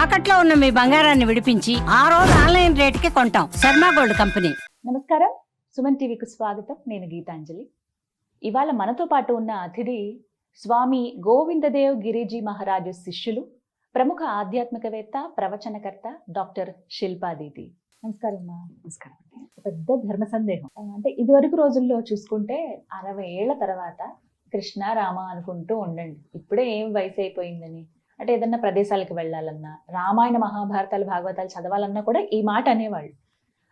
తాకట్లో ఉన్న మీ బంగారాన్ని విడిపించి ఆ రోజు ఆన్లైన్ రేటుకి కొంటాం. Sharma gold company. నమస్కారం, సుమన్ టీవీకి స్వాగతం. నేను గీతాంజలి. ఇవాళ మనతో పాటు ఉన్న అతిథి స్వామి గోవిందదేవ్ గిరిజీ మహారాజు శిష్యులు, ప్రముఖ ఆధ్యాత్మికవేత్త, ప్రవచనకర్త డాక్టర్ శిల్పాదీతి. నమస్కారం అమ్మా. నమస్కారం. పెద్ద ధర్మ సందేహం అంటే ఇదివరకు రోజుల్లో చూసుకుంటే 60 ఏళ్ల తర్వాత కృష్ణ రామ అనుకుంటూ ఉండండి. ఇప్పుడే ఏం వయసు అయిపోయిందని, అంటే ఏదన్నా ప్రదేశాలకు వెళ్ళాలన్నా, రామాయణ మహాభారతాలు భాగవతాలు చదవాలన్నా కూడా ఈ మాట అనేవాళ్ళు.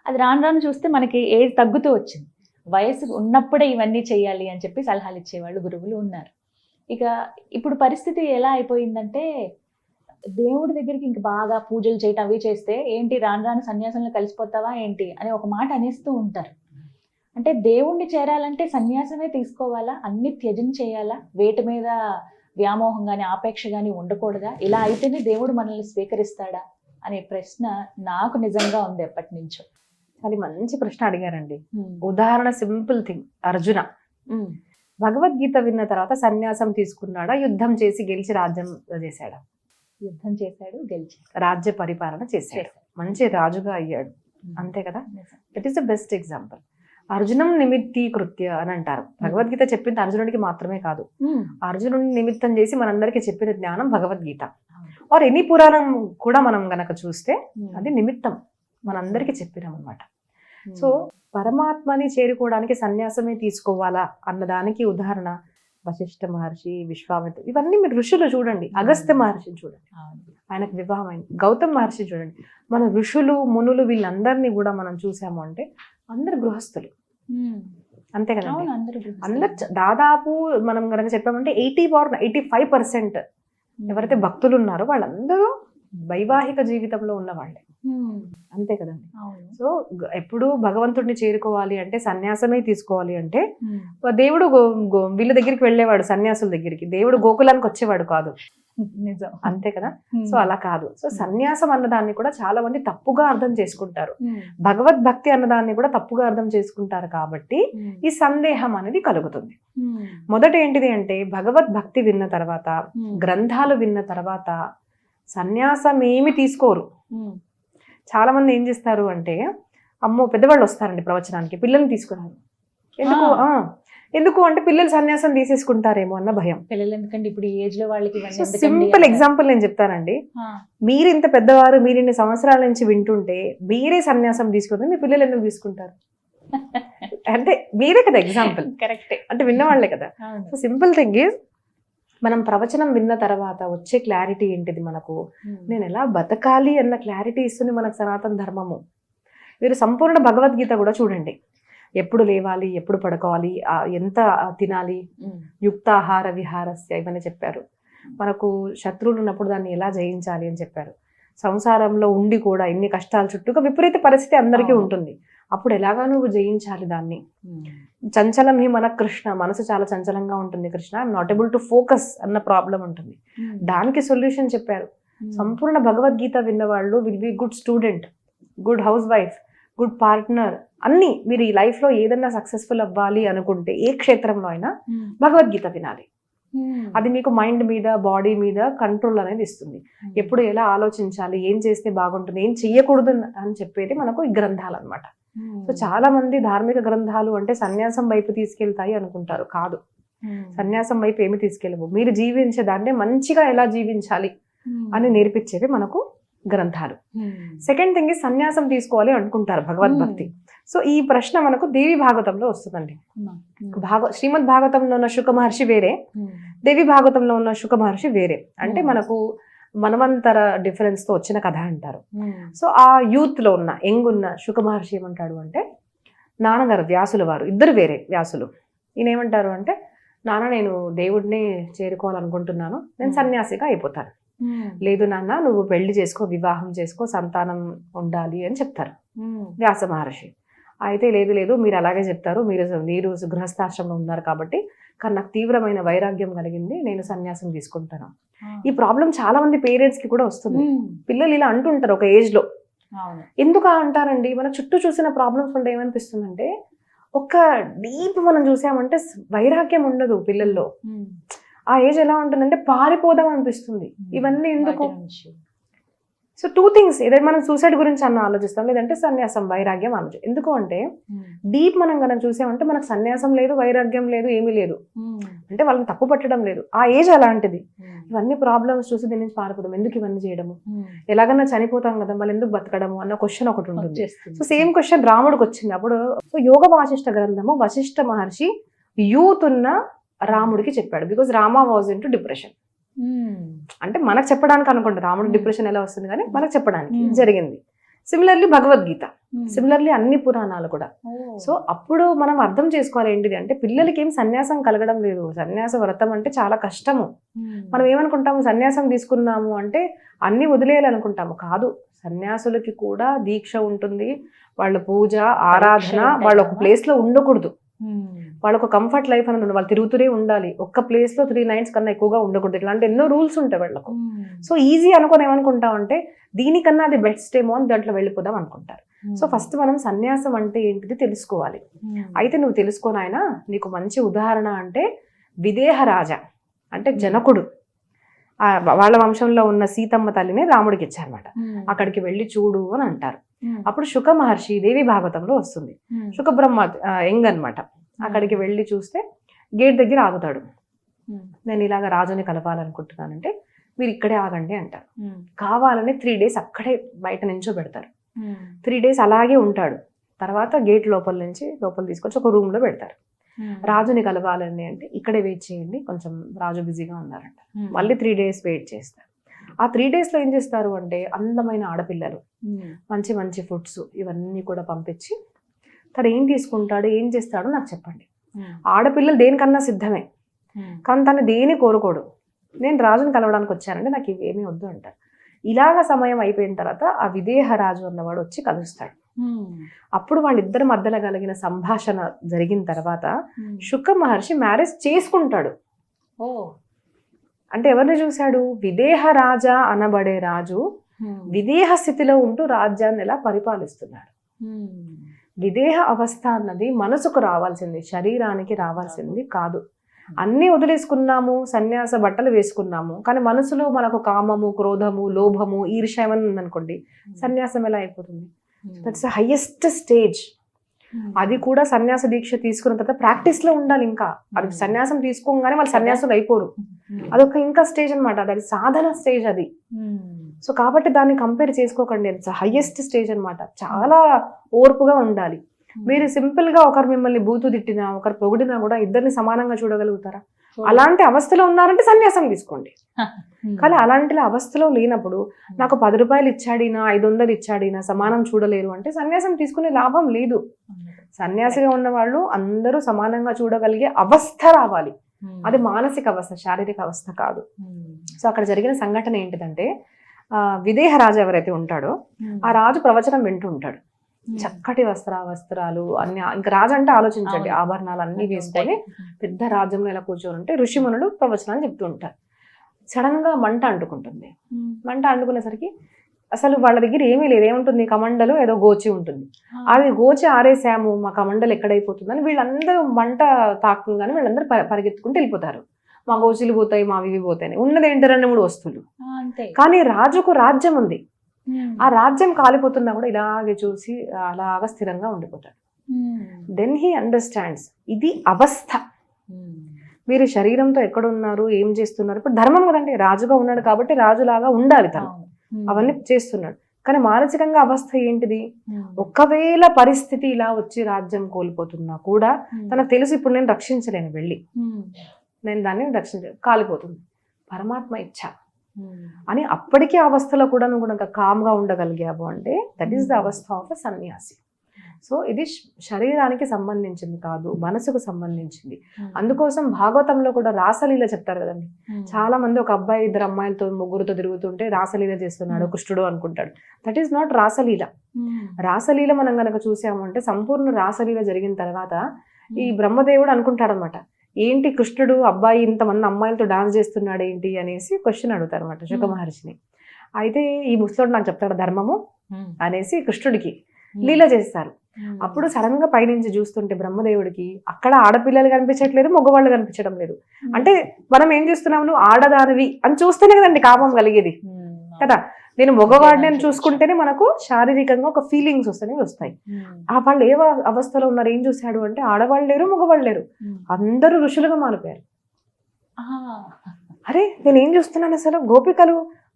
అది రాను రాను చూస్తే మనకి ఏజ్ తగ్గుతూ వచ్చింది. వయసు ఉన్నప్పుడే ఇవన్నీ చేయాలి అని చెప్పి సలహాలు ఇచ్చేవాళ్ళు గురువులు ఉన్నారు. ఇక ఇప్పుడు పరిస్థితి ఎలా అయిపోయిందంటే, దేవుడి దగ్గరికి ఇంక బాగా పూజలు చేయటం అవి చేస్తే ఏంటి రాను రాను సన్యాసంలో కలిసిపోతావా ఏంటి అని ఒక మాట అనేస్తూ ఉంటారు. అంటే దేవుణ్ణి చేరాలంటే సన్యాసమే తీసుకోవాలా, అన్ని త్యజం చేయాలా, వేటి మీద వ్యామోహం కానీ ఆపేక్ష కానీ ఉండకూడదా, ఇలా అయితేనే దేవుడు మనల్ని స్వీకరిస్తాడా అనే ప్రశ్న నాకు నిజంగా ఉంది ఎప్పటి నుంచో. చాలా మంచి ప్రశ్న అడిగారండి. ఉదాహరణ సింపుల్ థింగ్, అర్జున భగవద్గీత విన్న తర్వాత సన్యాసం తీసుకున్నాడా, యుద్ధం చేసి గెలిచి రాజ్యం చేశాడా? యుద్ధం చేశాడు, గెలిచాడు, రాజ్య పరిపాలన చేశాడు, మంచి రాజుగా అయ్యాడు. అంతే కదా? That is the best example. అర్జునం నిమిత్తీకృత్య అని అంటారు. భగవద్గీత చెప్పింది అర్జునుడికి మాత్రమే కాదు, అర్జునుడిని నిమిత్తం చేసి మనందరికి చెప్పిన జ్ఞానం భగవద్గీత. ఆర్ ఎనీ పురాణం కూడా మనం గనక చూస్తే అది నిమిత్తం మనందరికి చెప్పినాం అనమాట. సో పరమాత్మని చేరుకోవడానికి సన్యాసమే తీసుకోవాలా అన్నదానికి ఉదాహరణ వశిష్ఠ మహర్షి, విశ్వామిత్ర, ఇవన్నీ మీరు ఋషులు చూడండి. అగస్త్య మహర్షిని చూడండి, ఆయనకు వివాహమైంది. గౌతమ్ మహర్షి చూడండి. మన ఋషులు మునులు వీళ్ళందరినీ కూడా మనం చూసాము అంటే అందరు గృహస్థులు. అంతే కదా? అందరు దాదాపు మనం కనుక చెప్పామంటే 85% ఎవరైతే భక్తులు ఉన్నారో వాళ్ళందరూ వైవాహిక జీవితంలో ఉన్న వాళ్ళే. అంతే కదండి? సో ఎప్పుడు భగవంతుడిని చేరుకోవాలి అంటే సన్యాసమే తీసుకోవాలి అంటే, దేవుడు వీళ్ళ దగ్గరికి వెళ్ళేవాడు, సన్యాసుల దగ్గరికి. దేవుడు గోకులానికి వచ్చేవాడు కాదు. నిజం. అంతే కదా? సో అలా కాదు. సో సన్యాసం అన్నదాన్ని కూడా చాలా మంది తప్పుగా అర్థం చేసుకుంటారు, భగవద్భక్తి అన్నదాన్ని కూడా తప్పుగా అర్థం చేసుకుంటారు. కాబట్టి ఈ సందేహం అనేది కలుగుతుంది. మొదట ఏంటిది అంటే, భగవద్భక్తి విన్న తర్వాత, గ్రంథాలు విన్న తర్వాత సన్యాసం ఏమి తీసుకోరు. చాలా మంది ఏం చేస్తారు అంటే, అమ్మో పెద్దవాళ్ళు వస్తారండి ప్రవచనానికి, పిల్లల్ని తీసుకున్నారు. ఎందుకు అంటే పిల్లలు సన్యాసం తీసేసుకుంటారేమో అన్న భయం. పిల్లలు ఎందుకంటే ఇప్పుడు ఈ ఏజ్ లో వాళ్ళకి సింపుల్ ఎగ్జాంపుల్ నేను చెప్తానండి. మీరు ఇంత పెద్దవారు, మీరు ఇన్ని సంవత్సరాల నుంచి వింటుంటే మీరే సన్యాసం తీసుకుంటే మీ పిల్లలు ఎందుకు తీసుకుంటారు? అంటే మీరే కదా ఎగ్జాంపుల్. కరెక్ట్. అంటే విన్నవాళ్లే కదా. సో సింపుల్ థింగ్ ఈజ్, మనం ప్రవచనం విన్న తర్వాత వచ్చే క్లారిటీ ఏంటిది, మనకు నేను ఎలా బతకాలి అన్న క్లారిటీ ఇస్తుంది మనకు సనాతన ధర్మము. మీరు సంపూర్ణ భగవద్గీత కూడా చూడండి. ఎప్పుడు లేవాలి, ఎప్పుడు పడుకోవాలి, ఎంత తినాలి, యుక్తాహార విహారస్య, ఇవన్నీ చెప్పారు. మనకు శత్రువులు ఉన్నప్పుడు దాన్ని ఎలా జయించాలి అని చెప్పారు. సంసారంలో ఉండి కూడా ఇన్ని కష్టాల చుట్టూగా విపరీత పరిస్థితి అందరికీ ఉంటుంది. అప్పుడు ఎలాగా నువ్వు జయించాలి దాన్ని. చంచలం హి మన కృష్ణ, మనసు చాలా చంచలంగా ఉంటుంది Krishna, I'm not able to focus అన్న ప్రాబ్లం ఉంటుంది. దానికి సొల్యూషన్ చెప్పారు. సంపూర్ణ భగవద్గీత విన్నవాళ్ళు will be good student, good house wife, good partner, అన్ని. మీరు ఈ లైఫ్ లో ఏదన్నా సక్సెస్ఫుల్ అవ్వాలి అనుకుంటే ఏ క్షేత్రంలో అయినా భగవద్గీత వినాలి. అది మీకు మైండ్ మీద, బాడీ మీద కంట్రోల్ అనేది ఇస్తుంది. ఎప్పుడు ఎలా ఆలోచించాలి, ఏం చేస్తే బాగుంటుంది, ఏం చెయ్యకూడదు అని చెప్పేది మనకు ఈ గ్రంథాలు అనమాట. సో చాలా మంది ధార్మిక గ్రంథాలు అంటే సన్యాసం వైపు తీసుకెళ్తాయి అనుకుంటారు. కాదు, సన్యాసం వైపు ఏమి తీసుకెళ్ళవు. మీరు జీవించే దాన్ని మంచిగా ఎలా జీవించాలి అని నేర్పించేవి మనకు గ్రంథాలు. సెకండ్ థింగ్ is సన్యాసం తీసుకోవాలి అనుకుంటారు భగవద్భక్తి. సో ఈ ప్రశ్న మనకు దేవి భాగవతంలో వస్తుందండి. శ్రీమద్ భాగవతంలో ఉన్న శుక మహర్షి వేరే, దేవి భాగవతంలో ఉన్న శుక మహర్షి వేరే. అంటే మనకు మనవంతర డిఫరెన్స్ తో వచ్చిన కథ అంటారు. సో ఆ యూత్ లో ఉన్న యంగ్ ఉన్న శుక మహర్షి ఏమంటాడు అంటే, నాన్నగారు వ్యాసుల వారు ఇద్దరు వేరే వ్యాసులు. ఈయన ఏమంటారు అంటే, నాన్న నేను దేవుడిని చేరుకోవాలనుకుంటున్నాను, నేను సన్యాసిగా అయిపోతాను. లేదు నాన్న, నువ్వు పెళ్లి చేసుకో, వివాహం చేసుకో, సంతానం ఉండాలి అని చెప్తారు వ్యాస మహర్షి. అయితే లేదు లేదు, మీరు అలాగే చెప్తారు, మీరు గృహస్థాశ్రమంలో ఉన్నారు కాబట్టి, కానీ నాకు తీవ్రమైన వైరాగ్యం కలిగింది, నేను సన్యాసం తీసుకుంటాను. ఈ ప్రాబ్లం చాలా మంది పేరెంట్స్ కి కూడా వస్తుంది. పిల్లలు ఇలా అంటుంటారు ఒక ఏజ్ లో. ఎందుకు అంటారండి? మన చుట్టూ చూసిన ప్రాబ్లమ్స్ ఉంటే ఏమనిపిస్తుందంటే, ఒక డీప్ మనం చూసామంటే వైరాగ్యం ఉండదు పిల్లల్లో. ఆ ఏజ్ ఎలా ఉంటుందంటే పారిపోదాం అనిపిస్తుంది. ఇవన్నీ ఎందుకు? సో 2 things, ఏదైతే మనం సూసైడ్ గురించి ఆలోచిస్తాం, లేదంటే సన్యాసం వైరాగ్యం ఆలోచన. ఎందుకు అంటే డీప్ మనం కనుక చూసామంటే మనకు సన్యాసం లేదు, వైరాగ్యం లేదు, ఏమీ లేదు. అంటే వాళ్ళని తప్పు పట్టడం లేదు, ఆ ఏజ్ అలాంటిది. ఇవన్నీ ప్రాబ్లమ్స్ చూసి దీని నుంచి పారిపోదాం, ఎందుకు ఇవన్నీ చేయడము, ఎలాగన్నా చనిపోతాం కదా మళ్ళీ ఎందుకు బతకడము అన్న క్వశ్చన్ ఒకటి ఉంటుంది. సో సేమ్ క్వశ్చన్ రాముడికి వచ్చింది అప్పుడు. సో యోగ వాసిష్ఠ గ్రంథము వశిష్ఠ మహర్షి యూత్ ఉన్న రాముడికి చెప్పాడు. Because Rama was into depression. అంటే మనకు చెప్పడానికి అనుకోండి రాముడు డిప్రెషన్ ఎలా వస్తుంది, కానీ మనకు చెప్పడానికి జరిగింది. సిమిలర్లీ భగవద్గీత, సిమిలర్లీ అన్ని పురాణాలు కూడా. సో అప్పుడు మనం అర్థం చేసుకోవాలి ఏంటిది అంటే పిల్లలకి ఏం సన్యాసం కలగడం లేదు. సన్యాస వ్రతం అంటే చాలా కష్టము. మనం ఏమనుకుంటాము, సన్యాసం తీసుకున్నాము అంటే అన్ని వదిలేయాలనుకుంటాము. కాదు, సన్యాసులకి కూడా దీక్ష ఉంటుంది. వాళ్ళ పూజ ఆరాధన, వాళ్ళు ఒక ప్లేస్ లో ఉండకూడదు. వాళ్ళకు కంఫర్ట్ లైఫ్ అనేది ఉండదు, వాళ్ళు తిరుగుతూనే ఉండాలి. ఒక్క ప్లేస్ లో 3 nights కన్నా ఎక్కువగా ఉండకూడదు. ఇట్లాంటి ఎన్నో రూల్స్ ఉంటాయి వాళ్ళకు. సో ఈజీ అనుకుని ఏమనుకుంటాం అంటే దీనికన్నా అది బెస్ట్ ఏమో అని దాంట్లో వెళ్ళిపోదాం అనుకుంటారు. సో ఫస్ట్ మనం సన్యాసం అంటే ఏంటిది తెలుసుకోవాలి. అయితే నువ్వు తెలుసుకోని ఆయన నీకు మంచి ఉదాహరణ అంటే విదేహ రాజా అంటే జనకుడు. వాళ్ళ వంశంలో ఉన్న సీతమ్మ తల్లిని రాముడికి ఇచ్చారనమాట. అక్కడికి వెళ్ళి చూడు అని అంటారు. అప్పుడు శుక మహర్షి దేవి భాగవతంలో వస్తుంది. శుక బ్రహ్మ యంగ్ అనమాట. అక్కడికి వెళ్ళి చూస్తే గేట్ దగ్గర ఆగుతాడు. నేను ఇలాగ రాజుని కలపాలనుకుంటున్నానంటే మీరు ఇక్కడే ఆగండి అంటారు. కావాలని 3 days అక్కడే బయట నుంచో పెడతారు. 3 days అలాగే ఉంటాడు. తర్వాత గేట్ లోపల తీసుకొచ్చి ఒక రూమ్ లో పెడతారు. రాజుని కలవాలని అంటే ఇక్కడే వెయిట్ చేయండి, కొంచెం రాజు బిజీగా ఉన్నారంట. మళ్ళీ 3 days వెయిట్ చేస్తారు. ఆ 3 days లో ఏం చేస్తారు అంటే అందమైన ఆడపిల్లలు, మంచి మంచి ఫుడ్స్ ఇవన్నీ కూడా పంపించి తను ఏం తీసుకుంటాడు ఏం చేస్తాడో నాకు చెప్పండి. ఆడపిల్లలు దేనికన్నా సిద్ధమే, కానీ తను దేని కోరుకోడు. నేను రాజుని కలవడానికి వచ్చానంటే నాకు ఇవేమీ వద్దు అంటారు. ఇలాగ సమయం అయిపోయిన తర్వాత ఆ విదేహ రాజు అన్నవాడు వచ్చి కలుస్తాడు. అప్పుడు వాళ్ళిద్దరి మధ్యలో కలిగిన సంభాషణ జరిగిన తర్వాత శుక మహర్షి మ్యారేజ్ చేసుకుంటాడు. అంటే ఎవరిని చూశాడు, విదేహ రాజా అనబడే రాజు విదేహ స్థితిలో ఉంటూ రాజ్యాన్ని ఎలా పరిపాలిస్తున్నాడు. విదేహ అవస్థ అన్నది మనసుకు రావాల్సింది, శరీరానికి రావాల్సింది కాదు. అన్నీ వదిలేసుకున్నాము, సన్యాస బట్టలు వేసుకున్నాము, కానీ మనసులో మనకు కామము, క్రోధము, లోభము, ఈర్ష్య ఏమన్నా ఉందనుకోండి, సన్యాసం ఎలా అయిపోతుంది? That's the highest stage. అది కూడా సన్యాస దీక్ష తీసుకున్న తర్వాత ప్రాక్టీస్ లో ఉండాలి. ఇంకా అది సన్యాసం తీసుకోగానే వాళ్ళు సన్యాసులు అయిపోరు. అదొక ఇంకా స్టేజ్ అనమాట, అది సాధన స్టేజ్ అది. సో కాబట్టి దాన్ని కంపేర్ చేసుకోకండి, ఇట్స్ హైయెస్ట్ స్టేజ్ అనమాట. చాలా ఓర్పుగా ఉండాలి. మీరు సింపుల్ గా ఒకరు మిమ్మల్ని బూతు తిట్టినా ఒకరు పొగిడినా కూడా ఇద్దరిని సమానంగా చూడగలుగుతారా? అలాంటి అవస్థలో ఉన్నారంటే సన్యాసం తీసుకోండి. కానీ అలాంటి అవస్థలో లేనప్పుడు నాకు 10 రూపాయలు ఇచ్చాడినా 500 ఇచ్చాడినా సమానం చూడలేరు అంటే సన్యాసం తీసుకునే లాభం లేదు. సన్యాసిగా ఉన్న వాళ్ళు అందరూ సమానంగా చూడగలిగే అవస్థ రావాలి. అది మానసిక అవస్థ, శారీరక అవస్థ కాదు. సో అక్కడ జరిగిన సంఘటన ఏంటిదంటే విదేహ రాజు ఎవరైతే ఉంటాడో ఆ రాజు ప్రవచనం వింటూ ఉంటాడు. చక్కటి వస్త్రాలు అన్ని, ఇంకా రాజు అంటే ఆలోచించండి, ఆభరణాలు అన్ని వేసుకొని పెద్ద రాజ్యంలో ఎలా కూర్చొని ఉంటే ఋషిమునులు ప్రవచనాలు చెప్తూ ఉంటారు. సడన్ గా మంట అంటుకుంటుంది. మంట అంటుకునేసరికి అసలు వాళ్ళ దగ్గర ఏమీ లేదు. ఏముంటుంది, కమండలు ఏదో గోచి ఉంటుంది. అది గోచి ఆరేసాము, మా కమండలు ఎక్కడైపోతుందని వీళ్ళందరూ మంట తాకుంగానే వీళ్ళందరూ పరిగెత్తుకుంటూ వెళ్ళిపోతారు. మా గోచీలు పోతాయి, మా ఇవి పోతాయి. ఉన్నది ఏంటి 2-3 వస్తువులు. కానీ రాజుకు రాజ్యం ఉంది. ఆ రాజ్యం కాలిపోతున్నా కూడా ఇలాగే చూసి అలాగా స్థిరంగా ఉండిపోతాడు. దెన్ హీ అండర్స్టాండ్స్ ఇది అవస్థ. మీరు శరీరంతో ఎక్కడున్నారు, ఏం చేస్తున్నారు. ఇప్పుడు ధర్మం కదండి, రాజుగా ఉన్నాడు కాబట్టి రాజులాగా ఉండాలి తను, అవన్నీ చేస్తున్నాడు. కానీ మానసికంగా అవస్థ ఏంటిది? ఒకవేళ పరిస్థితి ఇలా వచ్చి రాజ్యం కోల్పోతున్నా కూడా తనకు తెలుసు ఇప్పుడు నేను రక్షించలేను, వెళ్ళి నేను దాన్ని కాలిపోతుంది, పరమాత్మ ఇచ్చ అని అప్పటికీ అవస్థలో కూడా నువ్వు కూడా కామ్గా ఉండగలిగావు అంటే దట్ ఈస్ ద అవస్థ ఆఫ్ ఎ సన్యాసి. సో ఇది శరీరానికి సంబంధించింది కాదు, మనసుకు సంబంధించింది. అందుకోసం భాగవతంలో కూడా రాసలీల చెప్తారు కదండి. చాలా మంది ఒక అబ్బాయి 2 అమ్మాయిలతో 3 తిరుగుతుంటే రాసలీల చేస్తున్నాడు కృష్ణుడు అనుకుంటాడు. దట్ ఈస్ నాట్ రాసలీల. రాసలీల మనం కనుక చూసాము అంటే సంపూర్ణ రాసలీల జరిగిన తర్వాత ఈ బ్రహ్మదేవుడు అనుకుంటాడు అనమాట, ఏంటి కృష్ణుడు అబ్బాయి ఇంతమంది అమ్మాయిలతో డాన్స్ చేస్తున్నాడు ఏంటి అనేసి క్వశ్చన్ అడుగుతారు అనమాట శుక మహర్షిని. అయితే ఈ ముసలోడు నాకు చెప్తాడు ధర్మము అనేసి కృష్ణుడికి లీల చేస్తారు. అప్పుడు సడన్ గా పైనుంచి చూస్తుంటే బ్రహ్మదేవుడికి అక్కడ ఆడపిల్లలు కనిపించట్లేదు, మగవాళ్ళు కనిపించడం లేదు. అంటే మనం ఏం చేస్తున్నాము, నువ్వు ఆడదానివి అని చూస్తేనే కదండి కామం కలిగేది. కదా. నేను మగవాడిని అని చూసుకుంటేనే మనకు శారీరకంగా ఒక ఫీలింగ్స్ వస్తాయి. ఆ వాళ్ళు ఏ అవస్థలో ఉన్నారు, ఏం చూశాడు అంటే ఆడవాళ్ళు లేరు, మగవాళ్ళు లేరు, అందరూ ఋషులుగా మారిపోయారు. అరే నేను ఏం చూస్తున్నాను అసలు,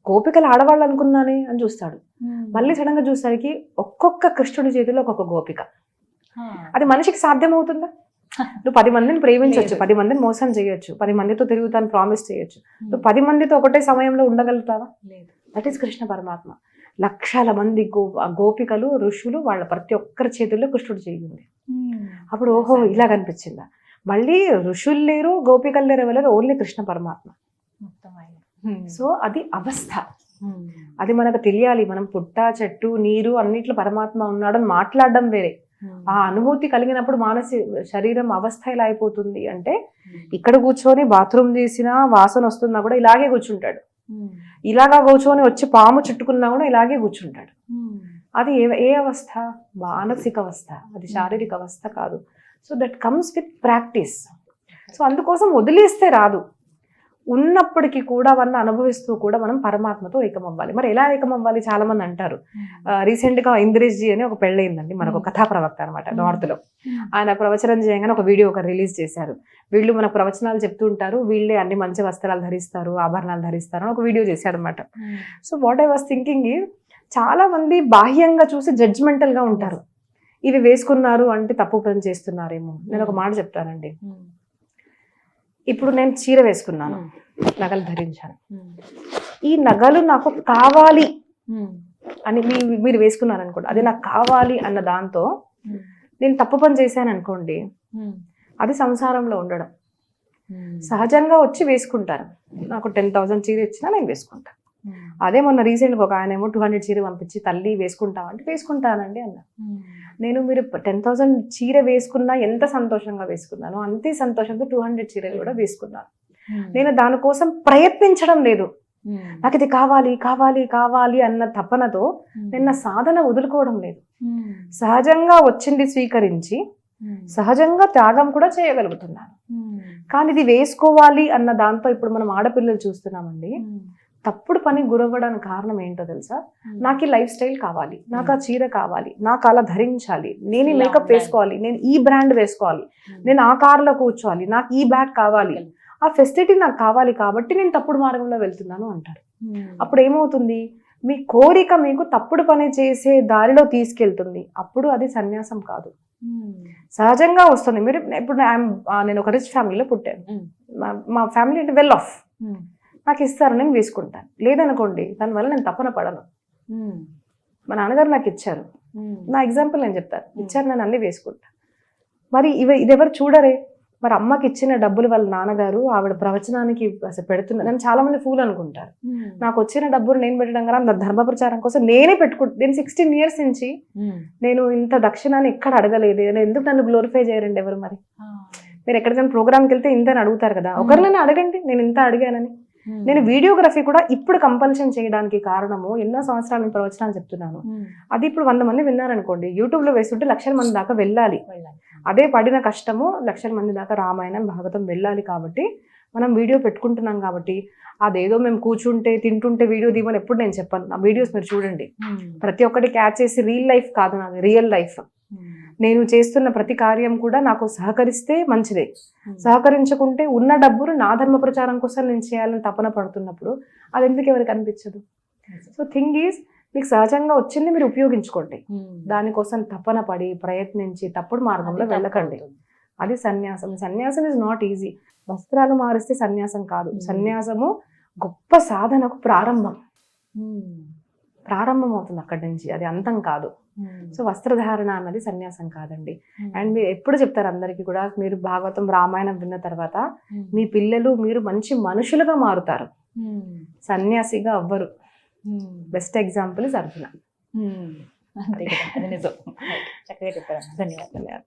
గోపికలు ఆడవాళ్ళు అనుకున్నానే అని చూస్తాడు. మళ్ళీ సడన్ గా చూసరికి ఒక్కొక్క కృష్ణుడి చేతిలో ఒక్కొక్క గోపిక. అది మనిషికి సాధ్యం అవుతుందా? నువ్వు 10 మందిని ప్రేమించవచ్చు, 10 మందిని మోసం చేయొచ్చు, 10 మందితో తిరుగుతాను ప్రామిస్ చేయొచ్చు. నువ్వు 10 మందితో ఒకటే సమయంలో ఉండగలుగుతావా? లేదు. దట్ ఈస్ కృష్ణ పరమాత్మ. లక్షల మంది గోపికలు, ఋషులు, వాళ్ళ ప్రతి ఒక్కరి చేతుల్లో కృష్ణుడు చేయింది. అప్పుడు ఓహో ఇలా కనిపించిందా. మళ్ళీ ఋషులు లేరు, గోపికలు లేరు, ఎవరు, ఓన్లీ కృష్ణ పరమాత్మ. సో అది అవస్థ, అది మనకు తెలియాలి. మనం పుట్ట, చెట్టు, నీరు అన్నిట్లో పరమాత్మ ఉన్నాడని మాట్లాడడం వేరే. ఆ అనుభూతి కలిగినప్పుడు శరీరం అవస్థ ఎలా అయిపోతుంది అంటే, ఇక్కడ కూర్చొని బాత్రూమ్ చేసినా వాసన వస్తున్నా కూడా ఇలాగే కూర్చుంటాడు, ఇలాగా కూర్చొని వచ్చి పాము చుట్టుకున్నా కూడా ఇలాగే కూర్చుంటాడు. అది ఏ అవస్థ? మానసిక అవస్థ, అది శారీరక అవస్థ కాదు. So that comes with practice. So అందుకోసం వదిలేస్తే రాదు. ఉన్నప్పటికీ కూడా అవన్నీ అనుభవిస్తూ కూడా మనం పరమాత్మతో ఏకమవ్వాలి. మరి ఎలా ఏకమవ్వాలి? చాలా మంది అంటారు. రీసెంట్ గా ఇంద్రేష్ జీ అని ఒక పెళ్ళయిందండి, మనకు కథా ప్రవక్త అనమాట, నార్త్ లో. ఆయన ప్రవచనం చేయగానే ఒక వీడియో రిలీజ్ చేశారు. వీళ్ళు మనకు ప్రవచనాలు చెప్తూ ఉంటారు, వీళ్ళే అన్ని మంచి వస్త్రాలు ధరిస్తారు, ఆభరణాలు ధరిస్తారు అని ఒక వీడియో చేశాడు అనమాట. So what I was thinking, చాలా మంది బాహ్యంగా చూసి జడ్జ్మెంటల్ గా ఉంటారు. ఇవి వేసుకున్నారు అంటే తప్పు పని చేస్తున్నారేమో. నేను ఒక మాట చెప్తానండి, ఇప్పుడు నేను చీర వేసుకున్నాను, నగలు ధరించాను, ఈ నగలు నాకు కావాలి అని మీరు వేసుకున్నారు అనుకోండి, అది నాకు కావాలి అన్న దాంతో నేను తప్పు పని చేశాను అనుకోండి, అది సంసారంలో ఉండడం. సహజంగా వచ్చి వేసుకుంటారు, నాకు 10,000 చీర ఇచ్చినా నేను వేసుకుంటాను. అదే మొన్న రీసెంట్గా ఒక ఆయన ఏమో 200 చీర పంపించి తల్లి వేసుకుంటామంటే వేసుకుంటానండి అన్న. నేను మీరు 10,000 చీర వేసుకున్నా ఎంత సంతోషంగా వేసుకున్నాను, అంతే సంతోషంతో 200 చీరలు కూడా వేసుకున్నాను. నేను దానికోసం ప్రయత్నించడం లేదు. నాకు ఇది కావాలి కావాలి కావాలి అన్న తపనతో నేను నా సాధన వదులుకోవడం లేదు. సహజంగా వచ్చింది స్వీకరించి సహజంగా త్యాగం కూడా చేయగలుగుతున్నాను. కానీ ఇది వేసుకోవాలి అన్న దాంతో ఇప్పుడు మనం ఆడపిల్లలు చూస్తున్నామండి, తప్పుడు పని గురవ్వడానికి కారణం ఏంటో తెలుసా? నాకు ఈ లైఫ్ స్టైల్ కావాలి, నాకు ఆ చీర కావాలి, నాకు అలా ధరించాలి, నేను ఈ మేకప్ వేసుకోవాలి, నేను ఈ బ్రాండ్ వేసుకోవాలి, నేను ఆ కార్లో కూర్చోవాలి, నాకు ఈ బ్యాగ్ కావాలి, ఆ ఫెసిలిటీ నాకు కావాలి కాబట్టి నేను తప్పుడు మార్గంలో వెళ్తున్నాను అంటారు. అప్పుడు ఏమవుతుంది? మీ కోరిక మీకు తప్పుడు పని చేసే దారిలో తీసుకెళ్తుంది. అప్పుడు అది సన్యాసం కాదు, సహజంగా వస్తుంది. మీరు ఇప్పుడు నేను ఒక రిచ్ ఫ్యామిలీలో పుట్టాను, మా ఫ్యామిలీ అంటే వెల్ ఆఫ్, నాకు ఇస్తారు, నేను వేసుకుంటాను. లేదనుకోండి దానివల్ల నేను తపన పడను. మా నాన్నగారు నాకు ఇచ్చారు, నా ఎగ్జాంపుల్ నేను చెప్తాను, ఇచ్చారు, నేను అన్ని వేసుకుంటాను. మరి ఇది ఎవరు చూడరే? మరి అమ్మకి ఇచ్చిన డబ్బులు వాళ్ళ నాన్నగారు ఆవిడ ప్రవచనానికి అసలు పెడుతున్నారు. నేను చాలా మంది ఫూల్ అనుకుంటారు, నాకు వచ్చిన డబ్బులు నేను పెట్టడం కదా, నా ధర్మ ప్రచారం కోసం నేనే పెట్టుకుంటాను. నేను 16 years నుంచి నేను ఇంత దక్షిణాన్ని ఎక్కడ అడగలేదు. ఎందుకు నన్ను గ్లోరిఫై చేయరండి ఎవరు? మరి మీరు ఎక్కడికైనా ప్రోగ్రామ్కి వెళ్తే ఇంత అని అడుగుతారు కదా, ఒకరినైనా అడగండి నేను ఇంత అడిగానని. నేను వీడియోగ్రఫీ కూడా ఇప్పుడు కంపల్షన్ చేయడానికి కారణము, ఎన్నో సంవత్సరాల నుంచి ప్రవచనాలు చెప్తున్నాను, అది ఇప్పుడు 100 మంది విన్నారనుకోండి, యూట్యూబ్ లో వేస్తుంటే 1,00,000 మంది దాకా వెళ్ళాలి. అదే పడిన కష్టము 1,00,000 మంది దాకా రామాయణం భాగవతం వెళ్ళాలి. కాబట్టి మనం వీడియో పెట్టుకుంటున్నాం. కాబట్టి అదేదో మేము కూర్చుంటే తింటుంటే వీడియో తీయమని ఎప్పుడు నేను చెప్పాను. నా వీడియోస్ మీరు చూడండి, ప్రతి ఒక్కటి క్యాచ్ చేసి రియల్ లైఫ్ కాదు, నాది రియల్ లైఫ్. నేను చేస్తున్న ప్రతి కార్యం కూడా నాకు సహకరిస్తే మంచిదే, సహకరించుకుంటే ఉన్న డబ్బులు నా ధర్మ ప్రచారం కోసం నేను చేయాలని తపన పడుతున్నప్పుడు అది ఎందుకు ఎవరికి అనిపించదు? సో థింగ్ ఈజ్, మీకు సహజంగా వచ్చింది మీరు ఉపయోగించుకోండి, దానికోసం తపన పడి ప్రయత్నించి తప్పుడు మార్గంలో వెళ్ళకండి. అది సన్యాసం. సన్యాసం ఇస్ నాట్ ఈజీ. వస్త్రాలు మారిస్తే సన్యాసం కాదు. సన్యాసము గొప్ప సాధనకు ప్రారంభం అవుతుంది అక్కడి నుంచి, అది అంతం కాదు. సో వస్త్రధారణ అన్నది సన్యాసం కాదండి. అండ్ మీరు ఎప్పుడు చెప్తారు అందరికీ కూడా, మీరు భాగవతం రామాయణం విన్న తర్వాత మీ పిల్లలు మీరు మంచి మనుషులుగా మారుతారు, సన్యాసిగా అవ్వరు. Best example is Arjuna. అంతే కదా, అది నిజం. చక్కగా చెప్పారు, ధన్యవాదాలు.